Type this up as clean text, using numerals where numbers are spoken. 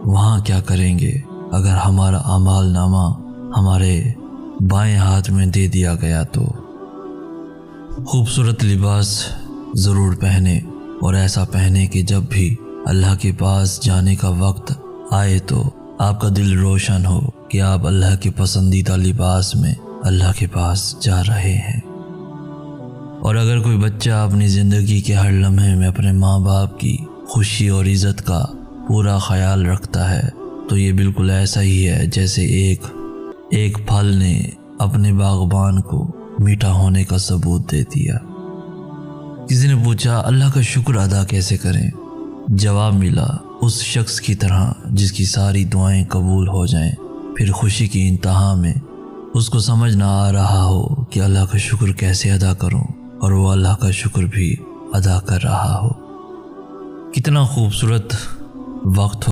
वहाँ क्या करेंगे अगर हमारा अमाल नामा हमारे बाएं हाथ में दे दिया गया तो। खूबसूरत लिबास ज़रूर पहने और ऐसा पहने कि जब भी अल्लाह के पास जाने का वक्त आए तो आपका दिल रोशन हो कि आप अल्लाह के पसंदीदा लिबास में अल्लाह के पास जा रहे हैं। और अगर कोई बच्चा अपनी ज़िंदगी के हर लम्हे में अपने माँ बाप की खुशी और इज़्ज़त का पूरा ख्याल रखता है तो ये बिल्कुल ऐसा ही है जैसे एक फल ने अपने बागबान को मीठा होने का सबूत दे दिया। किसी ने पूछा अल्लाह का शुक्र अदा कैसे करें? जवाब मिला उस शख्स की तरह जिसकी सारी दुआएं कबूल हो जाएं, फिर खुशी की इंतहा में उसको समझ ना आ रहा हो कि अल्लाह का शुक्र कैसे अदा करूं और वो अल्लाह का शुक्र भी अदा कर रहा हो। कितना खूबसूरत वक्त